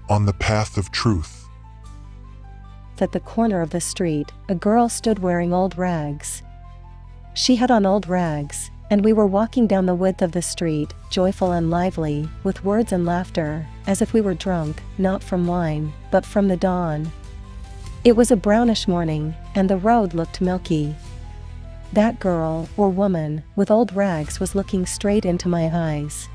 on the path of truth. At the corner of the street, a girl stood wearing old rags. She had on old rags, and we were walking down the width of the street, joyful and lively, with words and laughter, as if we were drunk, not from wine, but from the dawn. It was a brownish morning, and the road looked milky. That girl, or woman, with old rags was looking straight into my eyes.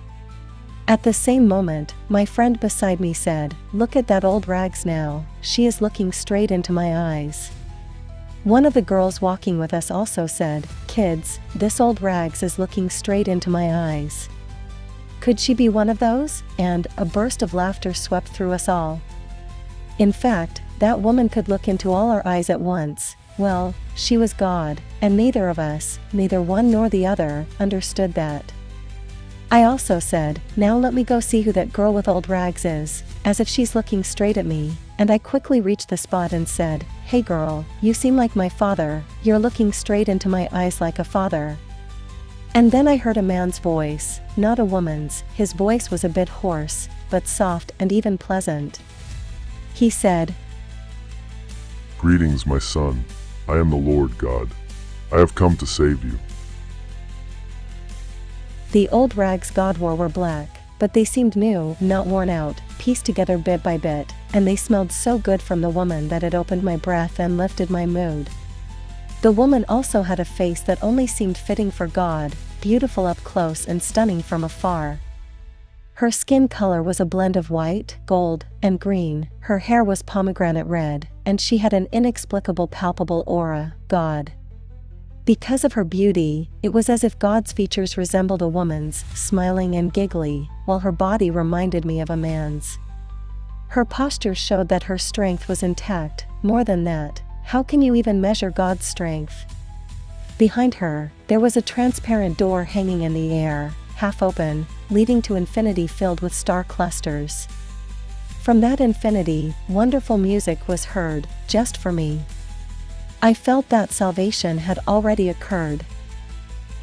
At the same moment, my friend beside me said, "Look at that old rags now, she is looking straight into my eyes." One of the girls walking with us also said, "Kids, this old rags is looking straight into my eyes. Could she be one of those?" And a burst of laughter swept through us all. In fact, that woman could look into all our eyes at once. Well, she was God, and neither of us, neither one nor the other, understood that. I also said, "Now let me go see who that girl with old rags is," as if she's looking straight at me, and I quickly reached the spot and said, "Hey girl, you seem like my father, you're looking straight into my eyes like a father." And then I heard a man's voice, not a woman's. His voice was a bit hoarse, but soft and even pleasant. He said, "Greetings, my son. I am the Lord God. I have come to save you." The old rags God wore were black, but they seemed new, not worn out, pieced together bit by bit, and they smelled so good from the woman that it opened my breath and lifted my mood. The woman also had a face that only seemed fitting for God, beautiful up close and stunning from afar. Her skin color was a blend of white, gold, and green, her hair was pomegranate red, and she had an inexplicable palpable aura, God. Because of her beauty, it was as if God's features resembled a woman's, smiling and giggly, while her body reminded me of a man's. Her posture showed that her strength was intact. More than that, how can you even measure God's strength? Behind her, there was a transparent door hanging in the air, half open, leading to infinity filled with star clusters. From that infinity, wonderful music was heard, just for me. I felt that salvation had already occurred.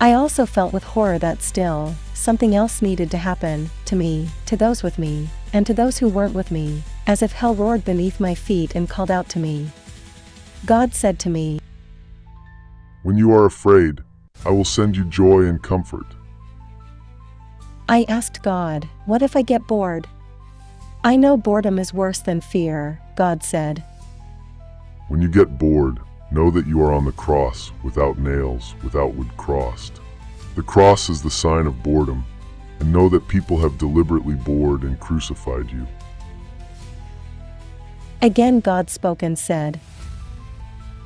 I also felt with horror that still, something else needed to happen, to me, to those with me, and to those who weren't with me, as if hell roared beneath my feet and called out to me. God said to me, "When you are afraid, I will send you joy and comfort." I asked God, "What if I get bored?" "I know boredom is worse than fear," God said. "When you get bored, know that you are on the cross, without nails, without wood crossed. The cross is the sign of boredom, and know that people have deliberately bored and crucified you." Again God spoke and said,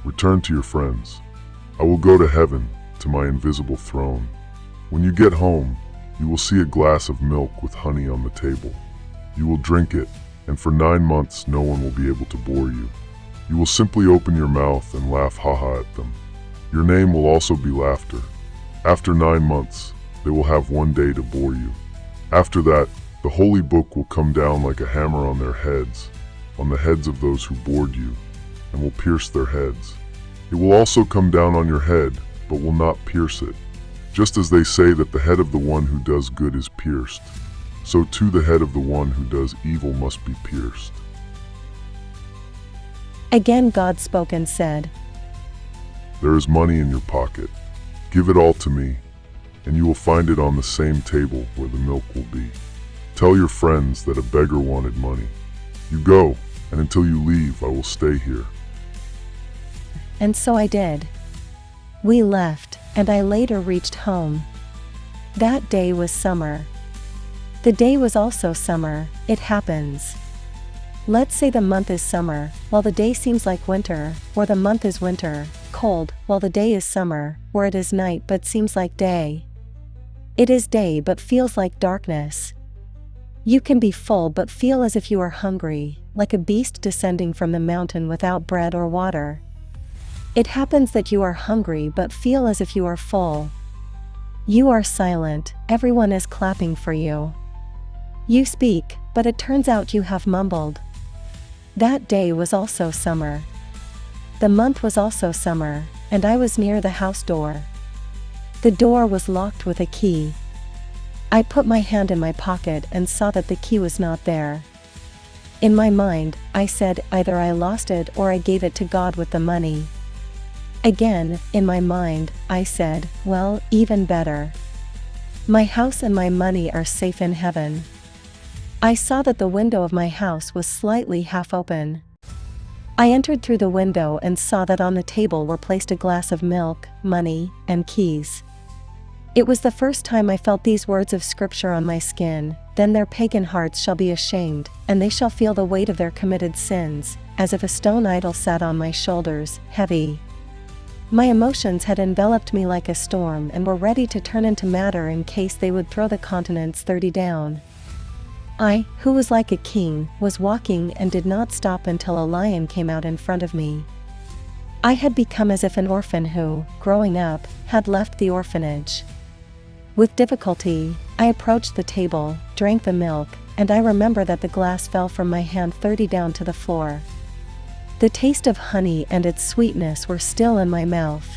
"Return to your friends. I will go to heaven, to my invisible throne. When you get home, you will see a glass of milk with honey on the table. You will drink it, and for 9 months no one will be able to bore you. You will simply open your mouth and laugh ha-ha at them. Your name will also be Laughter. After 9 months, they will have 1 day to bore you. After that, the holy book will come down like a hammer on their heads, on the heads of those who bored you, and will pierce their heads. It will also come down on your head, but will not pierce it. Just as they say that the head of the one who does good is pierced, so too the head of the one who does evil must be pierced." Again God spoke and said, "There is money in your pocket. Give it all to me, and you will find it on the same table where the milk will be. Tell your friends that a beggar wanted money. You go, and until you leave, I will stay here." And so I did. We left, and I later reached home. That day was summer. The day was also summer. It happens. Let's say the month is summer, while the day seems like winter, or the month is winter, cold, while the day is summer, or it is night but seems like day. It is day but feels like darkness. You can be full but feel as if you are hungry, like a beast descending from the mountain without bread or water. It happens that you are hungry but feel as if you are full. You are silent, everyone is clapping for you. You speak, but it turns out you have mumbled. That day was also summer. The month was also summer, and I was near the house door. The door was locked with a key. I put my hand in my pocket and saw that the key was not there. In my mind, I said either I lost it or I gave it to God with the money. Again, in my mind, I said, well, even better. My house and my money are safe in heaven. I saw that the window of my house was slightly half open. I entered through the window and saw that on the table were placed a glass of milk, money, and keys. It was the first time I felt these words of scripture on my skin. Then their pagan hearts shall be ashamed, and they shall feel the weight of their committed sins, as if a stone idol sat on my shoulders, heavy. My emotions had enveloped me like a storm and were ready to turn into matter in case they would throw the continents 30 down. I, who was like a king, was walking and did not stop until a lion came out in front of me. I had become as if an orphan who, growing up, had left the orphanage. With difficulty, I approached the table, drank the milk, and I remember that the glass fell from my hand 30 down to the floor. The taste of honey and its sweetness were still in my mouth.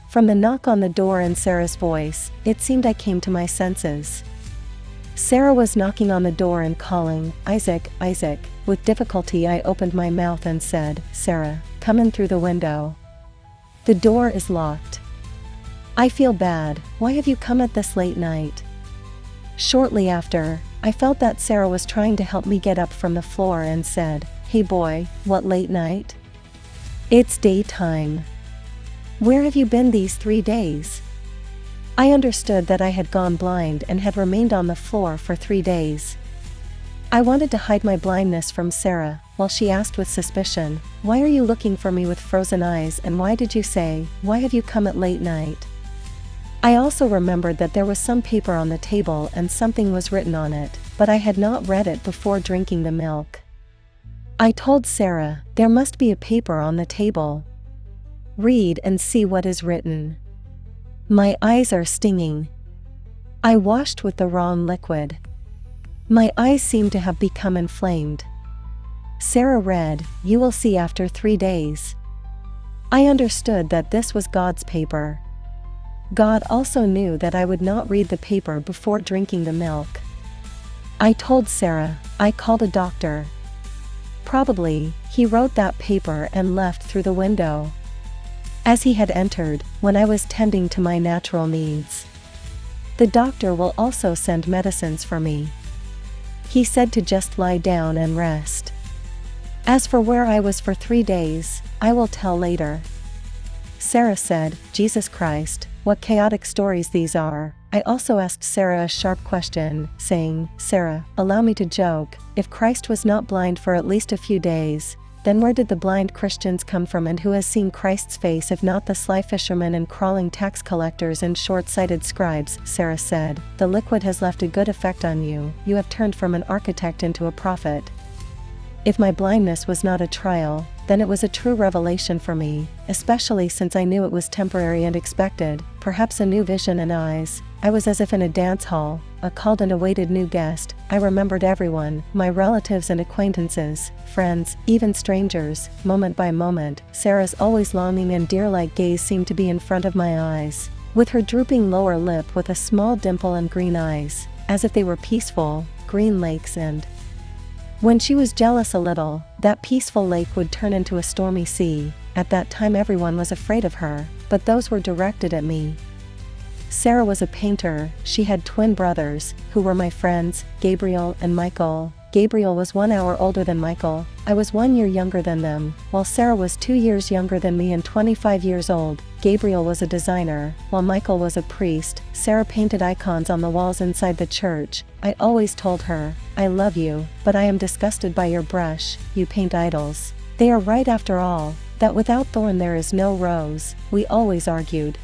From the knock on the door and Sarah's voice, it seemed I came to my senses. Sarah was knocking on the door and calling, "Isaac, Isaac." With difficulty I opened my mouth and said, "Sarah, come in through the window. The door is locked. I feel bad, why have you come at this late night?" Shortly after, I felt that Sarah was trying to help me get up from the floor and said, "Hey boy, what late night? It's daytime. Where have you been these 3 days?" I understood that I had gone blind and had remained on the floor for 3 days. I wanted to hide my blindness from Sarah, while she asked with suspicion, "Why are you looking for me with frozen eyes, and why did you say, 'Why have you come at late night?'" I also remembered that there was some paper on the table and something was written on it, but I had not read it before drinking the milk. I told Sarah, "There must be a paper on the table. Read and see what is written. My eyes are stinging. I washed with the wrong liquid. My eyes seem to have become inflamed." Sarah read, "You will see after 3 days." I understood that this was God's paper. God also knew that I would not read the paper before drinking the milk. I told Sarah, "I called a doctor. Probably, he wrote that paper and left through the window, as he had entered, when I was tending to my natural needs. The doctor will also send medicines for me. He said to just lie down and rest. As for where I was for 3 days, I will tell later." Sarah said, "Jesus Christ, what chaotic stories these are." I also asked Sarah a sharp question, saying, "Sarah, allow me to joke, if Christ was not blind for at least a few days, then where did the blind Christians come from, and who has seen Christ's face if not the sly fishermen and crawling tax collectors and short-sighted scribes?" Sarah said, "The liquid has left a good effect on you, you have turned from an architect into a prophet." If my blindness was not a trial, then it was a true revelation for me, especially since I knew it was temporary and expected, perhaps a new vision and eyes. I was as if in a dance hall, a called and awaited new guest. I remembered everyone, my relatives and acquaintances, friends, even strangers, moment by moment. Sarah's always longing and deer-like gaze seemed to be in front of my eyes, with her drooping lower lip with a small dimple and green eyes, as if they were peaceful, green lakes, and when she was jealous a little, that peaceful lake would turn into a stormy sea. At that time everyone was afraid of her, but those were directed at me. Sarah was a painter. She had twin brothers, who were my friends, Gabriel and Michael. Gabriel was 1 hour older than Michael. I was 1 year younger than them, while Sarah was 2 years younger than me and 25 years old. Gabriel was a designer, while Michael was a priest. Sarah painted icons on the walls inside the church. I always told her, "I love you, but I am disgusted by your brush, you paint idols." They are right after all, that without thorn there is no rose, we always argued.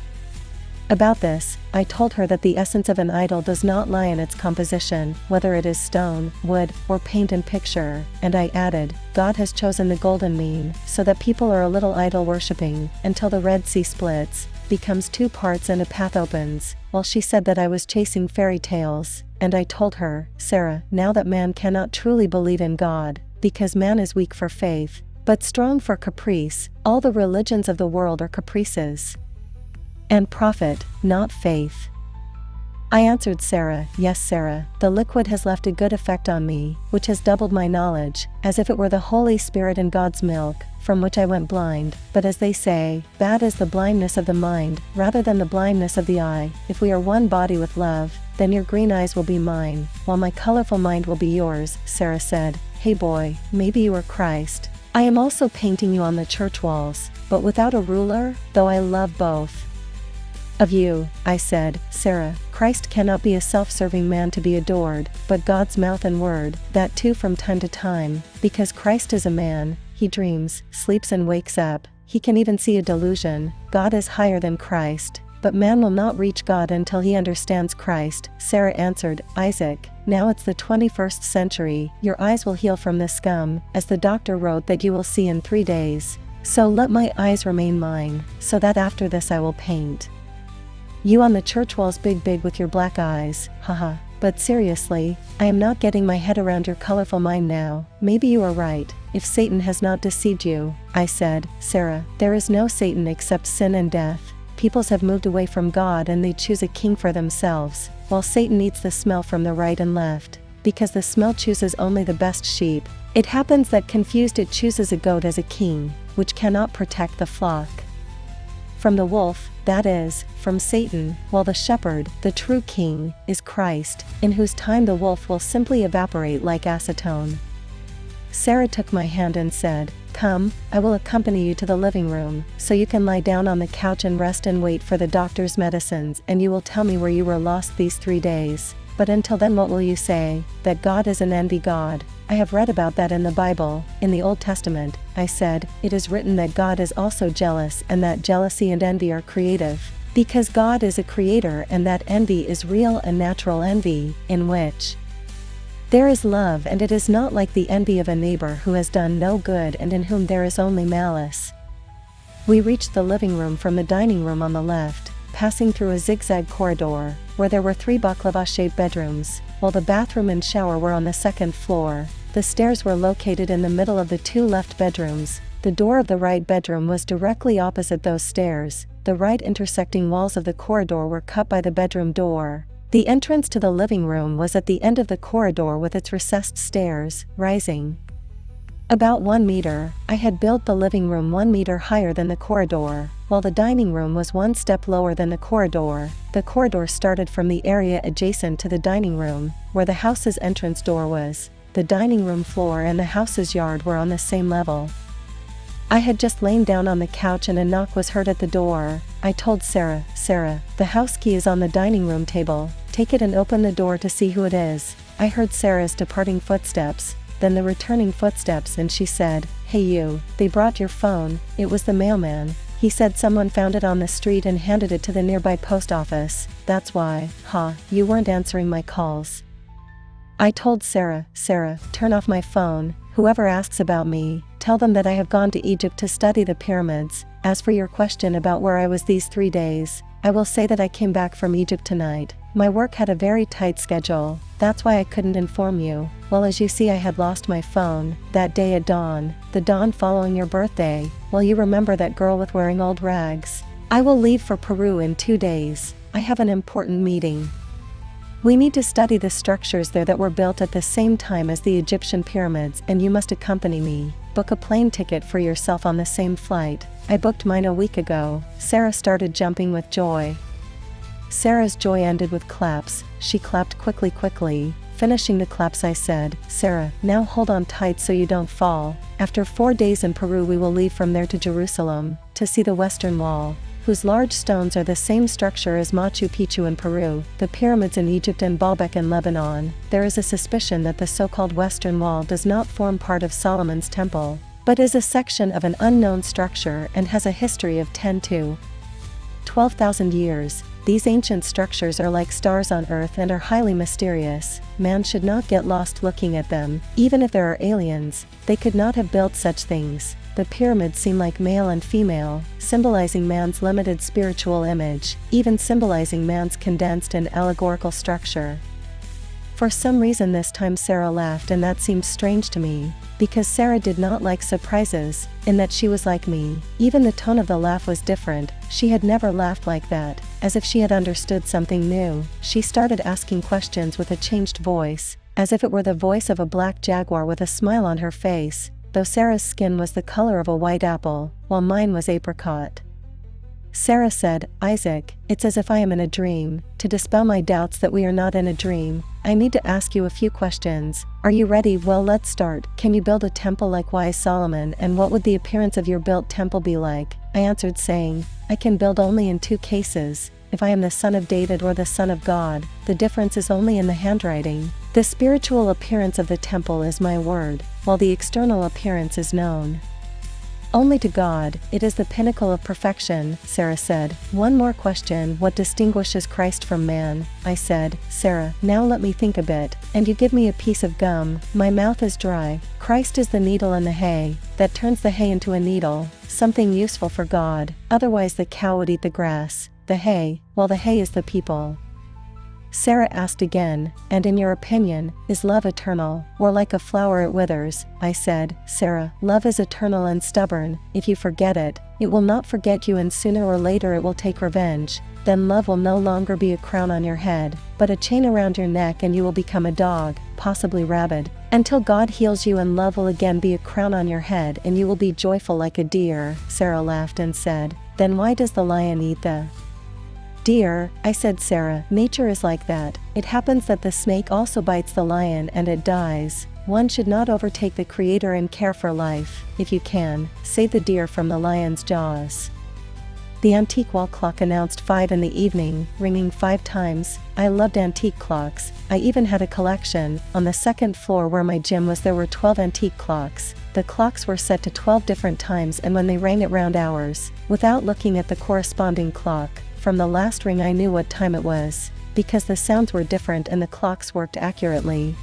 About this, I told her that the essence of an idol does not lie in its composition, whether it is stone, wood, or paint and picture, and I added, God has chosen the golden mean, so that people are a little idol worshipping, until the Red Sea splits, becomes 2 parts and a path opens, while she said that I was chasing fairy tales, and I told her, Sarah, now that man cannot truly believe in God, because man is weak for faith, but strong for caprice, all the religions of the world are caprices. And profit, not faith. I answered Sarah, yes Sarah, the liquid has left a good effect on me, which has doubled my knowledge, as if it were the Holy Spirit and God's milk, from which I went blind. But as they say, bad is the blindness of the mind, rather than the blindness of the eye. If we are one body with love, then your green eyes will be mine, while my colorful mind will be yours. Sarah said, hey boy, maybe you are Christ. I am also painting you on the church walls, but without a ruler, though I love both of you. I said, Sarah, Christ cannot be a self-serving man to be adored, but God's mouth and word, that too from time to time, because Christ is a man, he dreams, sleeps and wakes up, he can even see a delusion. God is higher than Christ, but man will not reach God until he understands Christ. Sarah answered, Isaac, now it's the 21st century, your eyes will heal from this scum, as the doctor wrote that you will see in 3 days. So let my eyes remain mine, so that after this I will paint you on the church walls big with your black eyes, haha. But seriously, I am not getting my head around your colorful mind now. Maybe you are right, if Satan has not deceived you. I said, Sarah, there is no Satan except sin and death. Peoples have moved away from God and they choose a king for themselves, while Satan eats the smell from the right and left, because the smell chooses only the best sheep. It happens that confused it chooses a goat as a king, which cannot protect the flock from the wolf, that is, from Satan, while the shepherd, the true king, is Christ, in whose time the wolf will simply evaporate like acetone. Sarah took my hand and said, come, I will accompany you to the living room, so you can lie down on the couch and rest and wait for the doctor's medicines, and you will tell me where you were lost these 3 days. But until then what will you say? That God is an envy God. I have read about that in the Bible, in the Old Testament. I said, it is written that God is also jealous and that jealousy and envy are creative. Because God is a creator and that envy is real and natural envy, in which there is love, and it is not like the envy of a neighbor who has done no good and in whom there is only malice. We reached the living room from the dining room on the left, passing through a zigzag corridor, where there were 3 baklava-shaped bedrooms, while the bathroom and shower were on the 2nd floor. The stairs were located in the middle of the 2 left bedrooms. The door of the right bedroom was directly opposite those stairs. The right intersecting walls of the corridor were cut by the bedroom door. The entrance to the living room was at the end of the corridor with its recessed stairs, rising about 1 meter. I had built the living room 1 meter higher than the corridor, while the dining room was 1 step lower than the corridor. The corridor started from the area adjacent to the dining room, where the house's entrance door was. The dining room floor and the house's yard were on the same level. I had just lain down on the couch and a knock was heard at the door. I told Sarah, Sarah, the house key is on the dining room table. Take it and open the door to see who it is. I heard Sarah's departing footsteps, then the returning footsteps, and she said, hey you, they brought your phone. It was the mailman. He said someone found it on the street and handed it to the nearby post office. That's why, you weren't answering my calls. I told Sarah, Sarah, turn off my phone. Whoever asks about me, tell them that I have gone to Egypt to study the pyramids. As for your question about where I was these 3 days, I will say that I came back from Egypt tonight. My work had a very tight schedule, that's why I couldn't inform you. Well, as you see, I had lost my phone that day at dawn, the dawn following your birthday. Well, you remember that girl with wearing old rags? I will leave for Peru in 2 days. I have an important meeting. We need to study the structures there that were built at the same time as the Egyptian pyramids, and you must accompany me. Book a plane ticket for yourself on the same flight. I booked mine a week ago. Sarah started jumping with joy. Sarah's joy ended with claps. She clapped quickly. Finishing the claps, I said, Sarah, now hold on tight so you don't fall. After 4 days in Peru we will leave from there to Jerusalem, to see the Western Wall, whose large stones are the same structure as Machu Picchu in Peru, the pyramids in Egypt, and Baalbek in Lebanon. There is a suspicion that the so-called Western Wall does not form part of Solomon's temple, but is a section of an unknown structure and has a history of 10 to 12,000 years. These ancient structures are like stars on Earth and are highly mysterious. Man should not get lost looking at them. Even if there are aliens, they could not have built such things. The pyramids seem like male and female, symbolizing man's limited spiritual image, even symbolizing man's condensed and allegorical structure. For some reason this time Sarah laughed, and that seemed strange to me, because Sarah did not like surprises, in that she was like me. Even the tone of the laugh was different. She had never laughed like that, as if she had understood something new. She started asking questions with a changed voice, as if it were the voice of a black jaguar with a smile on her face, though Sarah's skin was the color of a white apple, while mine was apricot. Sarah said, "Isaac, it's as if I am in a dream. To dispel my doubts that we are not in a dream, I need to ask you a few questions. Are you ready? Well, let's start. Can you build a temple like wise Solomon, and what would the appearance of your built temple be like?" I answered saying, "I can build only in two cases. If I am the son of David or the son of God, the difference is only in the handwriting. The spiritual appearance of the temple is my word, while the external appearance is known only to God. It is the pinnacle of perfection," Sarah said. "One more question. What distinguishes Christ from man?" I said, "Sarah, now let me think a bit, and you give me a piece of gum. My mouth is dry. Christ is the needle in the hay, that turns the hay into a needle, something useful for God. Otherwise the cow would eat the grass, the hay, while the hay is the people." Sarah asked again, "And in your opinion, is love eternal, or like a flower it withers?" I said, "Sarah, love is eternal and stubborn. If you forget it, it will not forget you, and sooner or later it will take revenge. Then love will no longer be a crown on your head, but a chain around your neck, and you will become a dog, possibly rabid, until God heals you, and love will again be a crown on your head, and you will be joyful like a deer." Sarah laughed and said, "Then why does the lion eat the deer?" I said, "Sarah, nature is like that. It happens that the snake also bites the lion and it dies. One should not overtake the Creator and care for life. If you can, save the deer from the lion's jaws." The antique wall clock announced 5 in the evening, ringing 5 times. I loved antique clocks. I even had a collection. On the second floor where my gym was, there were 12 antique clocks. The clocks were set to 12 different times, and when they rang at round hours, without looking at the corresponding clock, from the last ring I knew what time it was, because the sounds were different and the clocks worked accurately.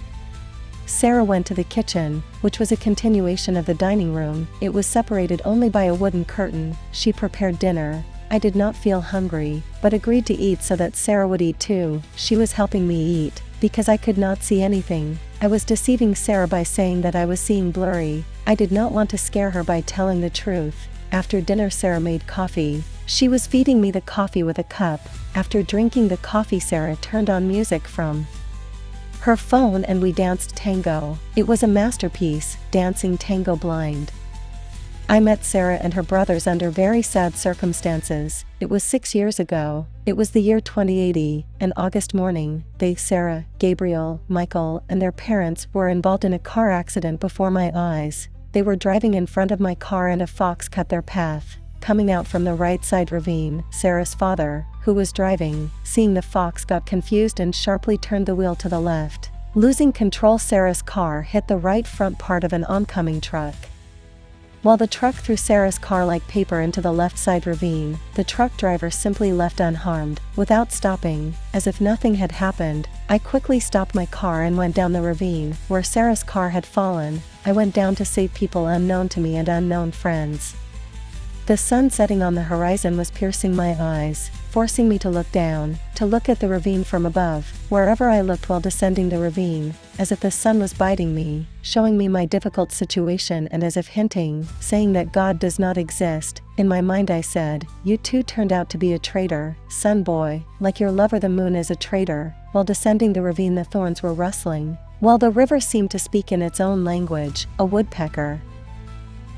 Sarah went to the kitchen, which was a continuation of the dining room. It was separated only by a wooden curtain. She prepared dinner. I did not feel hungry, but agreed to eat so that Sarah would eat too. She was helping me eat, because I could not see anything. I was deceiving Sarah by saying that I was seeing blurry. I did not want to scare her by telling the truth. After dinner Sarah made coffee. She was feeding me the coffee with a cup. After drinking the coffee, Sarah turned on music from her phone and we danced tango. It was a masterpiece, dancing tango blind. I met Sarah and her brothers under very sad circumstances. It was 6 years ago. It was the year 2080, an August morning. They, Sarah, Gabriel, Michael, and their parents were involved in a car accident before my eyes. They were driving in front of my car and a fox cut their path, coming out from the right side ravine. Sarah's father, who was driving, seeing the fox, got confused and sharply turned the wheel to the left. Losing control, Sarah's car hit the right front part of an oncoming truck. While the truck threw Sarah's car like paper into the left side ravine, the truck driver simply left unharmed, without stopping. As if nothing had happened, I quickly stopped my car and went down the ravine, where Sarah's car had fallen. I went down to save people unknown to me and unknown friends. The sun setting on the horizon was piercing my eyes, forcing me to look down, to look at the ravine from above. Wherever I looked while descending the ravine, as if the sun was biting me, showing me my difficult situation, and as if hinting, saying that God does not exist. In my mind I said, "You too turned out to be a traitor, son boy, like your lover the moon is a traitor." While descending the ravine the thorns were rustling, while the river seemed to speak in its own language. A woodpecker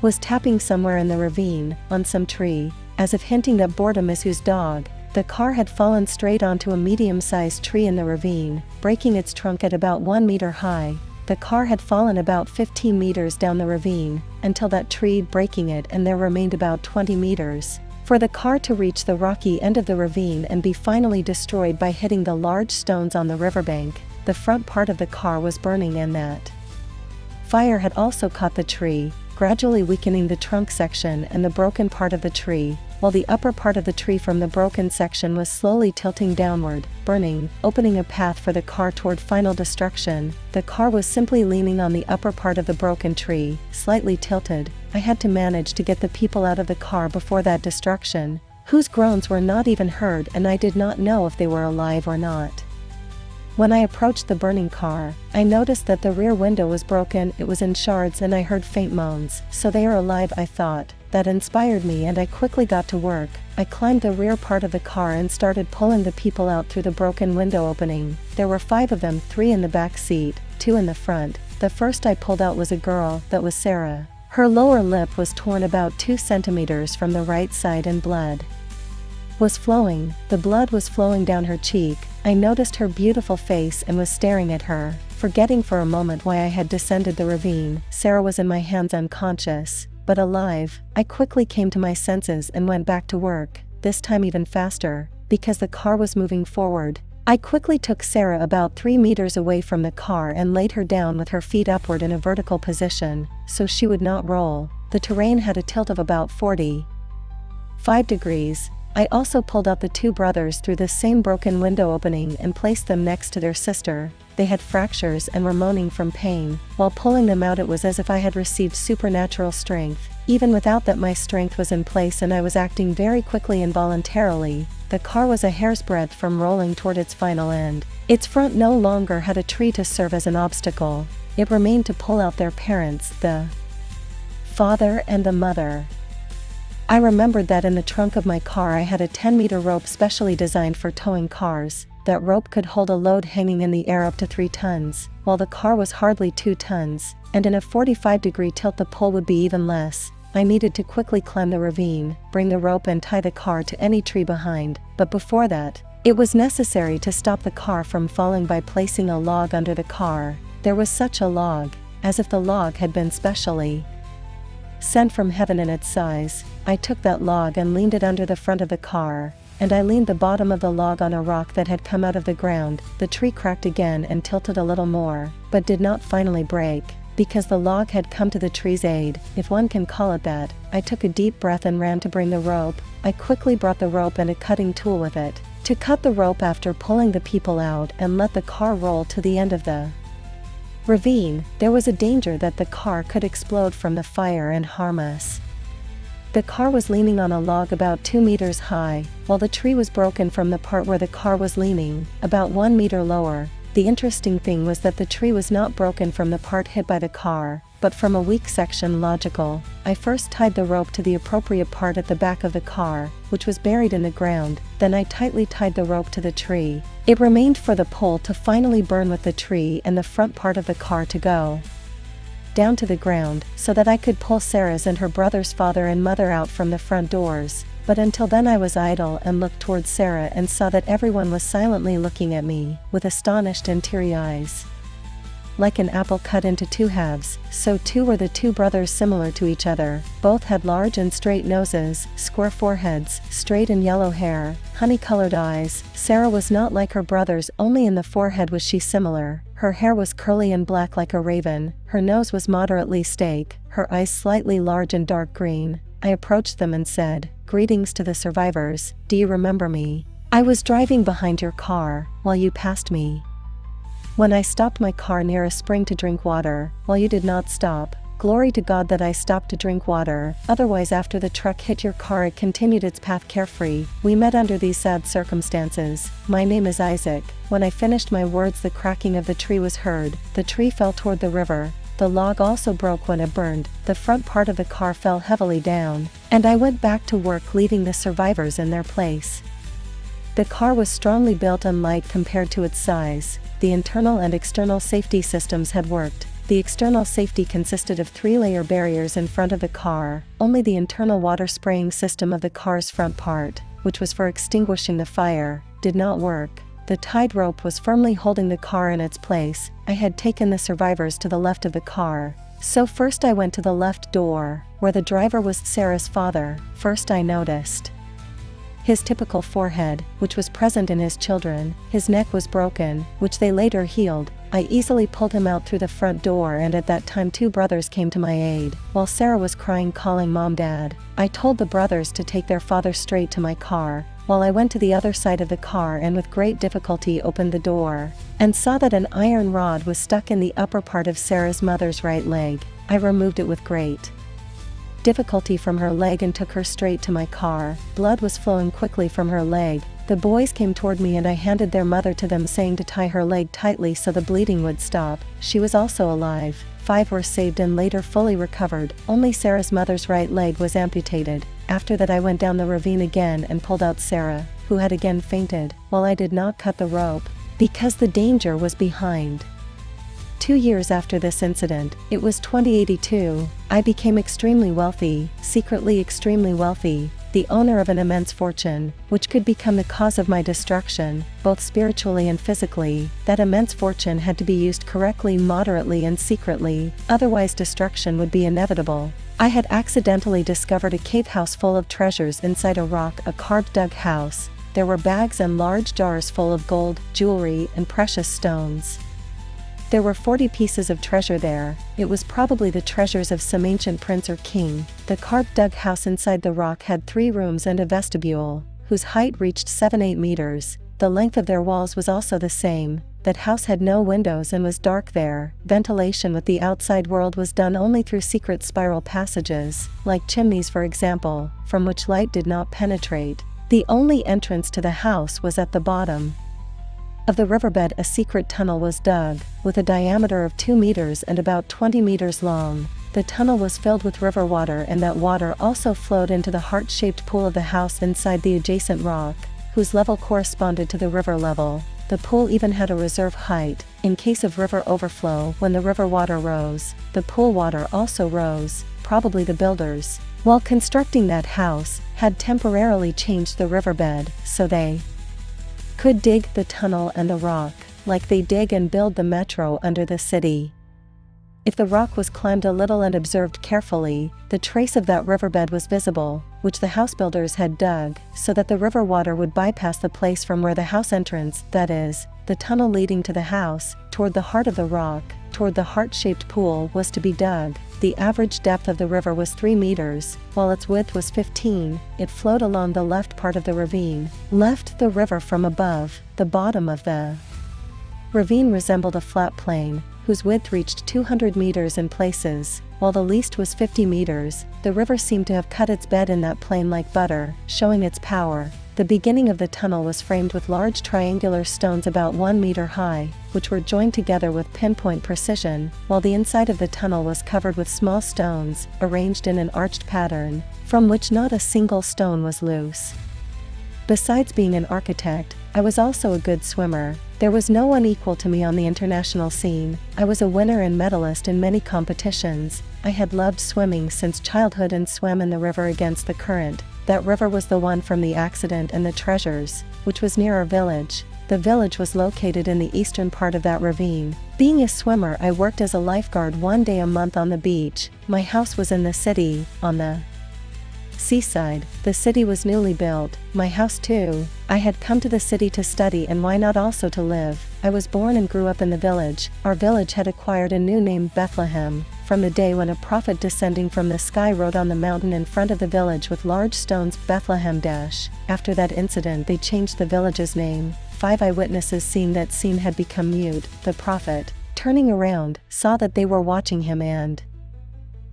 was tapping somewhere in the ravine, on some tree, as if hinting that boredom is whose dog. The car had fallen straight onto a medium-sized tree in the ravine, breaking its trunk at about 1 meter high. The car had fallen about 15 meters down the ravine, until that tree breaking it, and there remained about 20 meters for the car to reach the rocky end of the ravine and be finally destroyed by hitting the large stones on the riverbank. The front part of the car was burning, and that fire had also caught the tree, gradually weakening the trunk section and the broken part of the tree, while the upper part of the tree from the broken section was slowly tilting downward, burning, opening a path for the car toward final destruction. The car was simply leaning on the upper part of the broken tree, slightly tilted. I had to manage to get the people out of the car before that destruction, whose groans were not even heard, and I did not know if they were alive or not. When I approached the burning car, I noticed that the rear window was broken, it was in shards, and I heard faint moans. So they are alive, I thought. That inspired me and I quickly got to work. I climbed the rear part of the car and started pulling the people out through the broken window opening. There were 5 of them, 3 in the back seat, 2 in the front. The first I pulled out was a girl, that was Sarah. Her lower lip was torn about 2 centimeters from the right side and blood was flowing. The blood was flowing down her cheek. I noticed her beautiful face and was staring at her, forgetting for a moment why I had descended the ravine. Sarah was in my hands, unconscious, but alive. I quickly came to my senses and went back to work, this time even faster, because the car was moving forward. I quickly took Sarah about 3 meters away from the car and laid her down with her feet upward in a vertical position, so she would not roll. The terrain had a tilt of about 45 degrees. I also pulled out the 2 brothers through the same broken window opening and placed them next to their sister. They had fractures and were moaning from pain. While pulling them out, it was as if I had received supernatural strength. Even without that, my strength was in place and I was acting very quickly and voluntarily. The car was a hair's breadth from rolling toward its final end. Its front no longer had a tree to serve as an obstacle. It remained to pull out their parents, the father and the mother. I remembered that in the trunk of my car I had a 10-meter rope specially designed for towing cars. That rope could hold a load hanging in the air up to 3 tons, while the car was hardly 2 tons, and in a 45-degree tilt the pull would be even less. I needed to quickly climb the ravine, bring the rope and tie the car to any tree behind, but before that, it was necessary to stop the car from falling by placing a log under the car. There was such a log, as if the log had been specially sent from heaven in its size. I took that log and leaned it under the front of the car, and I leaned the bottom of the log on a rock that had come out of the ground. The tree cracked again and tilted a little more, but did not finally break, because the log had come to the tree's aid, if one can call it that. I took a deep breath and ran to bring the rope. I quickly brought the rope and a cutting tool with it, to cut the rope after pulling the people out and let the car roll to the end of the ravine. There was a danger that the car could explode from the fire and harm us. The car was leaning on a log about 2 meters high, while the tree was broken from the part where the car was leaning, about 1 meter lower. The interesting thing was that the tree was not broken from the part hit by the car, but from a weak section. Logical. I first tied the rope to the appropriate part at the back of the car, which was buried in the ground, then I tightly tied the rope to the tree. It remained for the pole to finally burn with the tree and the front part of the car to go down to the ground, so that I could pull Sarah's and her brother's father and mother out from the front doors. But until then I was idle and looked towards Sarah and saw that everyone was silently looking at me, with astonished and teary eyes. Like an apple cut into 2 halves, so too were the 2 brothers, similar to each other. Both had large and straight noses, square foreheads, straight and yellow hair, honey-colored eyes. Sarah was not like her brothers, only in the forehead was she similar. Her hair was curly and black like a raven, her nose was moderately steak, her eyes slightly large and dark green. I approached them and said, "Greetings to the survivors, do you remember me? I was driving behind your car, while you passed me. When I stopped my car near a spring to drink water, while you did not stop. Glory to God that I stopped to drink water, otherwise after the truck hit your car it continued its path carefree. We met under these sad circumstances. My name is Isaac." When I finished my words the cracking of the tree was heard. The tree fell toward the river. The log also broke when it burned. The front part of the car fell heavily down, and I went back to work, leaving the survivors in their place. The car was strongly built and light compared to its size. The internal and external safety systems had worked. The external safety consisted of 3-layer barriers in front of the car. Only the internal water spraying system of the car's front part, which was for extinguishing the fire, did not work. The tied rope was firmly holding the car in its place. I had taken the survivors to the left of the car. So first I went to the left door, where the driver was Sarah's father. First I noticed his typical forehead, which was present in his children. His neck was broken, which they later healed. I easily pulled him out through the front door, and at that time 2 brothers came to my aid. While Sarah was crying, calling Mom, Dad, I told the brothers to take their father straight to my car, while I went to the other side of the car and with great difficulty opened the door, and saw that an iron rod was stuck in the upper part of Sarah's mother's right leg. I removed it with great difficulty from her leg and took her straight to my car. Blood was flowing quickly from her leg. The boys came toward me and I handed their mother to them, saying to tie her leg tightly so the bleeding would stop. She was also alive. 5 were saved and later fully recovered. Only Sarah's mother's right leg was amputated. After that I went down the ravine again and pulled out Sarah, who had again fainted, while I did not cut the rope, because the danger was behind. 2 years after this incident, it was 2082, I became extremely wealthy, secretly extremely wealthy, the owner of an immense fortune, which could become the cause of my destruction, both spiritually and physically. That immense fortune had to be used correctly, moderately and secretly, otherwise destruction would be inevitable. I had accidentally discovered a cave house full of treasures inside a rock, a carved dug house. There were bags and large jars full of gold, jewelry and precious stones. There were 40 pieces of treasure there. It was probably the treasures of some ancient prince or king. The carved dug house inside the rock had 3 rooms and a vestibule, whose height reached 7-8 meters. The length of their walls was also the same. That house had no windows and was dark there. Ventilation with the outside world was done only through secret spiral passages, like chimneys for example, from which light did not penetrate. The only entrance to the house was at the bottom of the riverbed. A secret tunnel was dug, with a diameter of 2 meters and about 20 meters long. The tunnel was filled with river water, and that water also flowed into the heart-shaped pool of the house inside the adjacent rock, whose level corresponded to the river level. The pool even had a reserve height. In case of river overflow, when the river water rose, the pool water also rose. Probably the builders, while constructing that house, had temporarily changed the riverbed, so they could dig the tunnel and the rock, like they dig and build the metro under the city. If the rock was climbed a little and observed carefully, the trace of that riverbed was visible, which the house builders had dug, so that the river water would bypass the place from where the house entrance, that is, the tunnel leading to the house, toward the heart of the rock, toward the heart-shaped pool, was to be dug. The average depth of the river was 3 meters, while its width was 15. It flowed along the left part of the ravine. Left the river from above, the bottom of the ravine resembled a flat plain, whose width reached 200 meters in places, while the least was 50 meters. The river seemed to have cut its bed in that plain like butter, showing its power. The beginning of the tunnel was framed with large triangular stones about 1 meter high, which were joined together with pinpoint precision, while the inside of the tunnel was covered with small stones, arranged in an arched pattern, from which not a single stone was loose. Besides being an architect, I was also a good swimmer. There was no one equal to me on the international scene. I was a winner and medalist in many competitions. I had loved swimming since childhood and swam in the river against the current. That river was the one from the accident and the treasures, which was near our village. The village was located in the eastern part of that ravine. Being a swimmer, I worked as a lifeguard 1 day a month on the beach. My house was in the city, on the seaside. The city was newly built. My house too. I had come to the city to study, and why not also to live? I was born and grew up in the village. Our village had acquired a new name, Bethlehem, from the day when a prophet descending from the sky wrote on the mountain in front of the village with large stones, Bethlehem. After that incident they changed the village's name. 5 eyewitnesses seen that scene had become mute. The prophet, turning around, saw that they were watching him and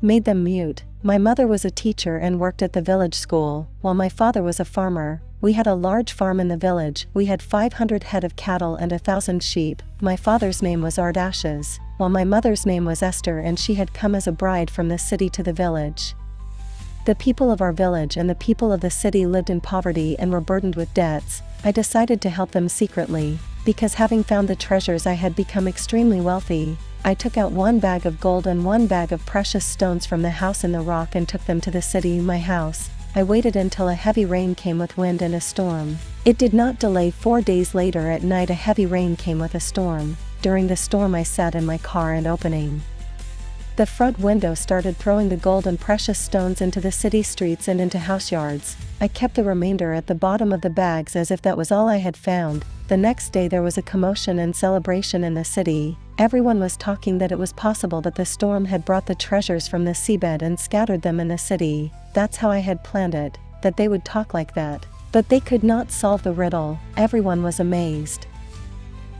made them mute. My mother was a teacher and worked at the village school, while my father was a farmer. We had a large farm in the village. We had 500 head of cattle and 1,000 sheep. My father's name was Ardashes, while my mother's name was Esther, and she had come as a bride from the city to the village. The people of our village and the people of the city lived in poverty and were burdened with debts. I decided to help them secretly, because having found the treasures I had become extremely wealthy. I took out 1 bag of gold and 1 bag of precious stones from the house in the rock and took them to the city, my house. I waited until a heavy rain came with wind and a storm. It did not delay. 4 days later at night a heavy rain came with a storm. During the storm I sat in my car, and opening the front window started throwing the gold and precious stones into the city streets and into houseyards. I kept the remainder at the bottom of the bags as if that was all I had found. The next day there was a commotion and celebration in the city. Everyone was talking that it was possible that the storm had brought the treasures from the seabed and scattered them in the city. That's how I had planned it, that they would talk like that. But they could not solve the riddle. Everyone was amazed.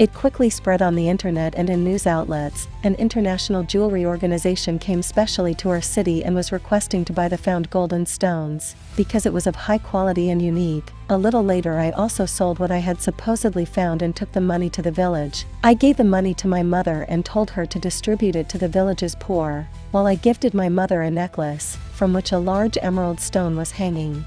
It quickly spread on the internet and in news outlets. An international jewelry organization came specially to our city and was requesting to buy the found golden stones, because it was of high quality and unique. A little later I also sold what I had supposedly found and took the money to the village. I gave the money to my mother and told her to distribute it to the village's poor, while I gifted my mother a necklace, from which a large emerald stone was hanging.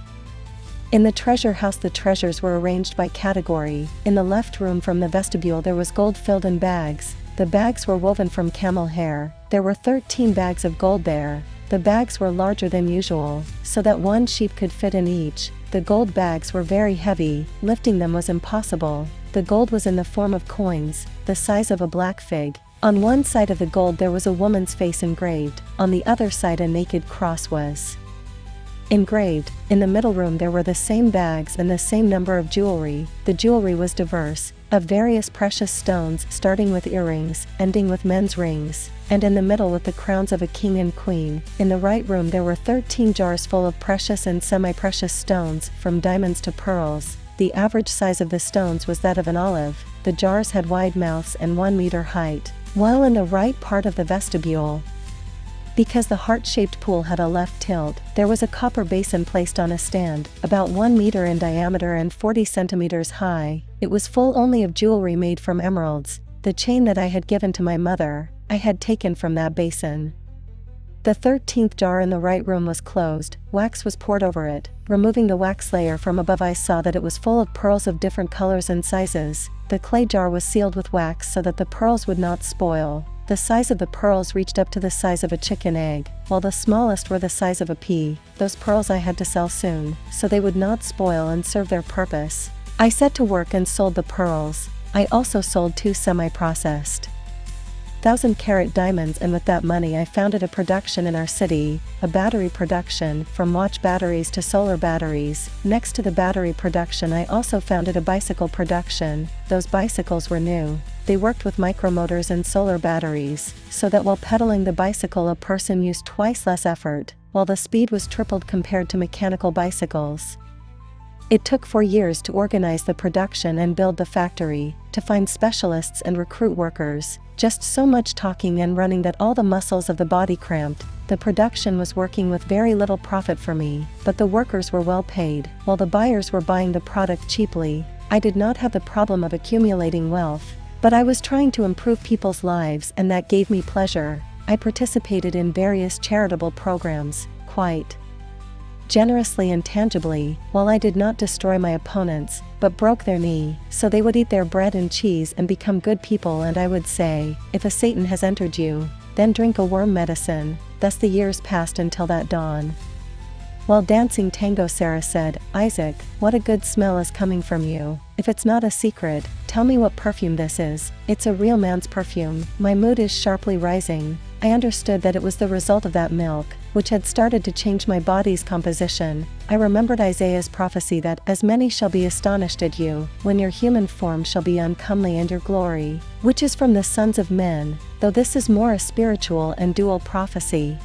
In the treasure house the treasures were arranged by category. In the left room from the vestibule there was gold filled in bags. The bags were woven from camel hair. There were 13 bags of gold there. The bags were larger than usual, so that one sheep could fit in each. The gold bags were very heavy, lifting them was impossible. The gold was in the form of coins, the size of a black fig. On one side of the gold there was a woman's face engraved, on the other side a naked cross was engraved. In the middle room there were the same bags and the same number of jewelry. The jewelry was diverse, of various precious stones, starting with earrings, ending with men's rings, and in the middle with the crowns of a king and queen. In the right room there were 13 jars full of precious and semi-precious stones, from diamonds to pearls. The average size of the stones was that of an olive. The jars had wide mouths and 1 meter height. While in the right part of the vestibule, because the heart-shaped pool had a left tilt, there was a copper basin placed on a stand, about 1 meter in diameter and 40 centimeters high. It was full only of jewelry made from emeralds. The chain that I had given to my mother, I had taken from that basin. The 13th jar in the right room was closed. Wax was poured over it. Removing the wax layer from above I saw that it was full of pearls of different colors and sizes. The clay jar was sealed with wax so that the pearls would not spoil. The size of the pearls reached up to the size of a chicken egg, while the smallest were the size of a pea. Those pearls I had to sell soon, so they would not spoil and serve their purpose. I set to work and sold the pearls. I also sold 2 semi-processed 1,000-carat diamonds, and with that money I founded a production in our city, a battery production, from watch batteries to solar batteries. Next to the battery production I also founded a bicycle production. Those bicycles were new. They worked with micromotors and solar batteries, so that while pedaling the bicycle a person used twice less effort, while the speed was tripled compared to mechanical bicycles. It took 4 years to organize the production and build the factory, to find specialists and recruit workers. Just so much talking and running that all the muscles of the body cramped. The production was working with very little profit for me, but the workers were well paid, while the buyers were buying the product cheaply. I did not have the problem of accumulating wealth, but I was trying to improve people's lives, and that gave me pleasure. I participated in various charitable programs, quite generously and tangibly, while I did not destroy my opponents, but broke their knee, so they would eat their bread and cheese and become good people. And I would say, if a Satan has entered you, then drink a worm medicine. Thus the years passed until that dawn. While dancing tango Sarah said, "Isaac, what a good smell is coming from you. If it's not a secret, tell me what perfume this is." "It's a real man's perfume." My mood is sharply rising. I understood that it was the result of that milk, which had started to change my body's composition. I remembered Isaiah's prophecy that, "As many shall be astonished at you, when your human form shall be uncomely and your glory," which is from the sons of men, though this is more a spiritual and dual prophecy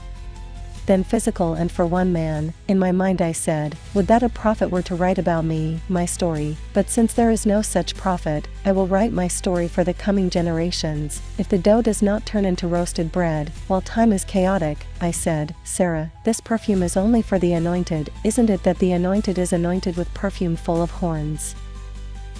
than physical and for one man. In my mind I said, would that a prophet were to write about me, my story, but since there is no such prophet, I will write my story for the coming generations. If the dough does not turn into roasted bread, while time is chaotic, I said, "Sarah, this perfume is only for the anointed. Isn't it that the anointed is anointed with perfume full of horns?"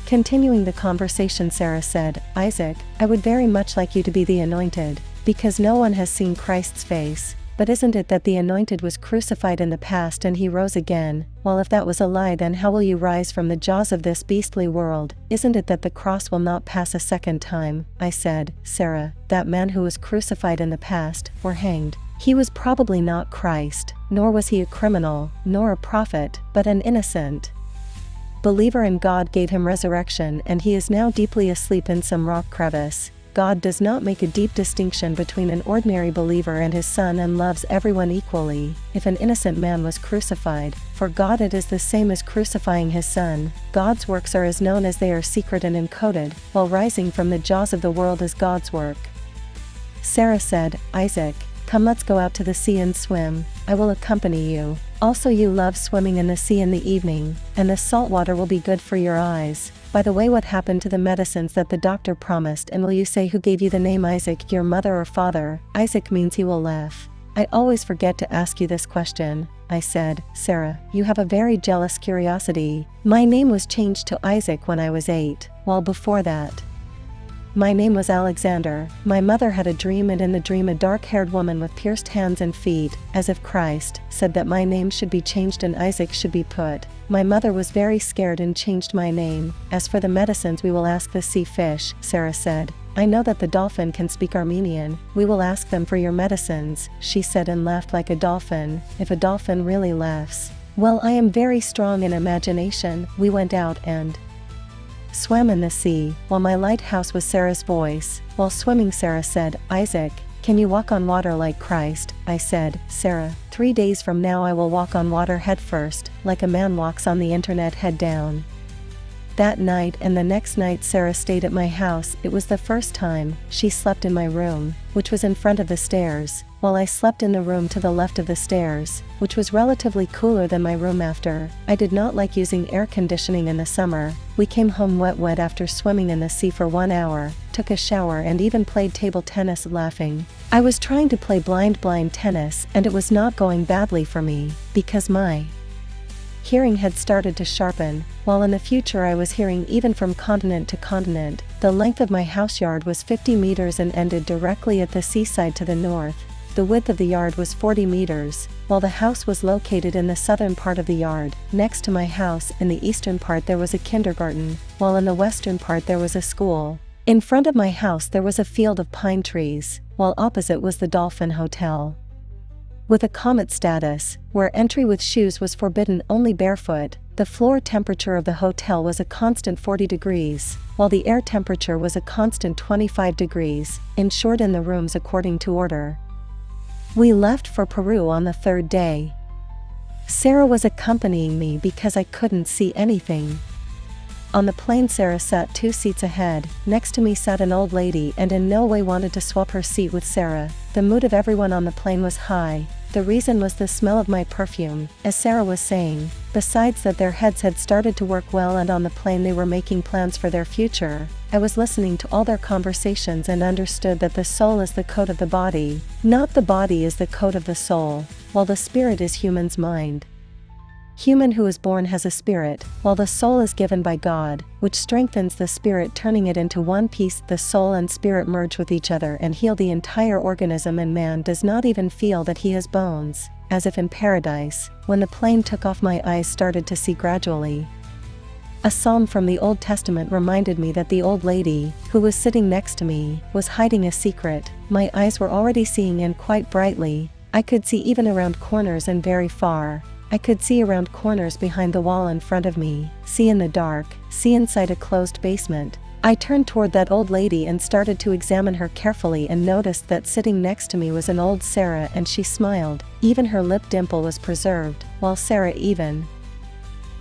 Continuing the conversation Sarah said, "Isaac, I would very much like you to be the anointed, because no one has seen Christ's face. But isn't it that the anointed was crucified in the past and he rose again? Well, if that was a lie, then how will you rise from the jaws of this beastly world? Isn't it that the cross will not pass a second time?" I said, "Sarah, that man who was crucified in the past, or hanged, he was probably not Christ, nor was he a criminal, nor a prophet, but an innocent believer, and God gave him resurrection, and he is now deeply asleep in some rock crevice. God does not make a deep distinction between an ordinary believer and his son, and loves everyone equally. If an innocent man was crucified, for God it is the same as crucifying his son. God's works are as known as they are secret and encoded, while rising from the jaws of the world is God's work." Sarah said, "Isaac, come, let's go out to the sea and swim. I will accompany you. Also you love swimming in the sea in the evening, and the salt water will be good for your eyes." By the way, what happened to the medicines that the doctor promised, and will you say who gave you the name Isaac, your mother or father? Isaac means he will laugh. I always forget to ask you this question, I said. Sarah, you have a very jealous curiosity. My name was changed to Isaac when I was 8, while before that, my name was Alexander. My mother had a dream, and in the dream a dark-haired woman with pierced hands and feet, as if Christ, said that my name should be changed and Isaac should be put. My mother was very scared and changed my name. As for the medicines, we will ask the sea fish, Sarah said. I know that the dolphin can speak Armenian. We will ask them for your medicines, she said, and laughed like a dolphin. If a dolphin really laughs. Well, I am very strong in imagination. We went out and swam in the sea, while my lighthouse was Sarah's voice. While swimming, Sarah said, Isaac, can you walk on water like Christ? I said, Sarah, 3 days from now I will walk on water head first, like a man walks on the internet head down. That night and the next night Sarah stayed at my house. It was the first time she slept in my room, which was in front of the stairs, while I slept in the room to the left of the stairs, which was relatively cooler than my room after. I did not like using air conditioning in the summer. We came home wet after swimming in the sea for 1 hour, took a shower and even played table tennis laughing. I was trying to play blind tennis and it was not going badly for me, because my hearing had started to sharpen, while in the future I was hearing even from continent to continent. The length of my house yard was 50 meters and ended directly at the seaside to the north. The width of the yard was 40 meters, while the house was located in the southern part of the yard. Next to my house, in the eastern part there was a kindergarten, while in the western part there was a school. In front of my house there was a field of pine trees, while opposite was the Dolphin Hotel, with a comet status, where entry with shoes was forbidden, only barefoot. The floor temperature of the hotel was a constant 40 degrees, while the air temperature was a constant 25 degrees, insured in the rooms according to order. We left for Peru on the 3rd day. Sarah was accompanying me because I couldn't see anything. On the plane, Sarah sat 2 seats ahead. Next to me sat an old lady and in no way wanted to swap her seat with Sarah. The mood of everyone on the plane was high. The reason was the smell of my perfume, as Sarah was saying. Besides that, their heads had started to work well, and on the plane they were making plans for their future. I was listening to all their conversations and understood that the soul is the coat of the body, not the body is the coat of the soul, while the spirit is human's mind. Human who is born has a spirit, while the soul is given by God, which strengthens the spirit, turning it into one piece. The soul and spirit merge with each other and heal the entire organism, and man does not even feel that he has bones, as if in paradise. When the plane took off, my eyes started to see gradually. A psalm from the Old Testament reminded me that the old lady, who was sitting next to me, was hiding a secret. My eyes were already seeing in quite brightly. I could see even around corners and very far. I could see around corners behind the wall in front of me, see in the dark, see inside a closed basement. I turned toward that old lady and started to examine her carefully, and noticed that sitting next to me was an old Sarah, and she smiled. Even her lip dimple was preserved, while Sarah even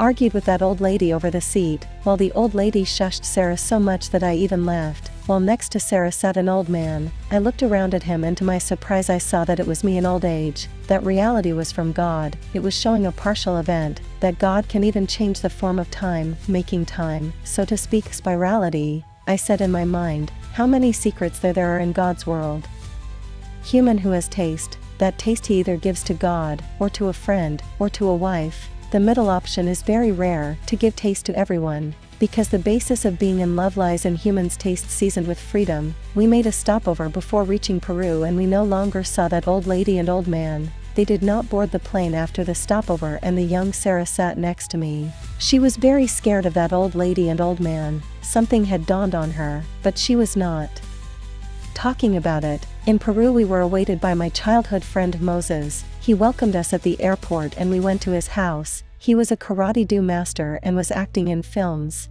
argued with that old lady over the seat, while the old lady shushed Sarah so much that I even laughed. While next to Sarah sat an old man. I looked around at him, and to my surprise I saw that it was me in old age, that reality was from God. It was showing a partial event, that God can even change the form of time, making time, so to speak, spirality. I said in my mind, how many secrets there are in God's world. Human who has taste, that taste he either gives to God, or to a friend, or to a wife. The middle option is very rare, to give taste to everyone, because the basis of being in love lies in humans' taste seasoned with freedom. We made a stopover before reaching Peru, and we no longer saw that old lady and old man. They did not board the plane after the stopover, and the young Sarah sat next to me. She was very scared of that old lady and old man. Something had dawned on her, but she was not talking about it. In Peru we were awaited by my childhood friend Moses. He welcomed us at the airport and we went to his house. He was a karate-do master and was acting in films.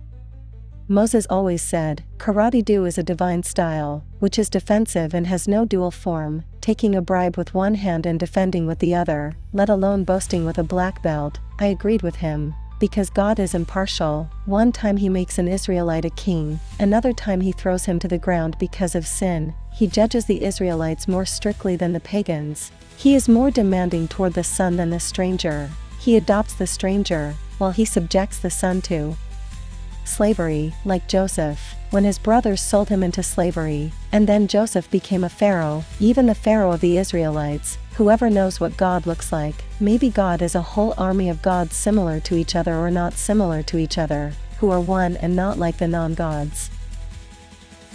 Moses always said, karate-do is a divine style, which is defensive and has no dual form, taking a bribe with one hand and defending with the other, let alone boasting with a black belt. I agreed with him. Because God is impartial. One time he makes an Israelite a king, another time he throws him to the ground because of sin. He judges the Israelites more strictly than the pagans. He is more demanding toward the son than the stranger. He adopts the stranger, while he subjects the son to slavery, like Joseph, when his brothers sold him into slavery, and then Joseph became a pharaoh, even the pharaoh of the Israelites. Whoever knows what God looks like, maybe God is a whole army of gods similar to each other or not similar to each other, who are one and not like the non-gods.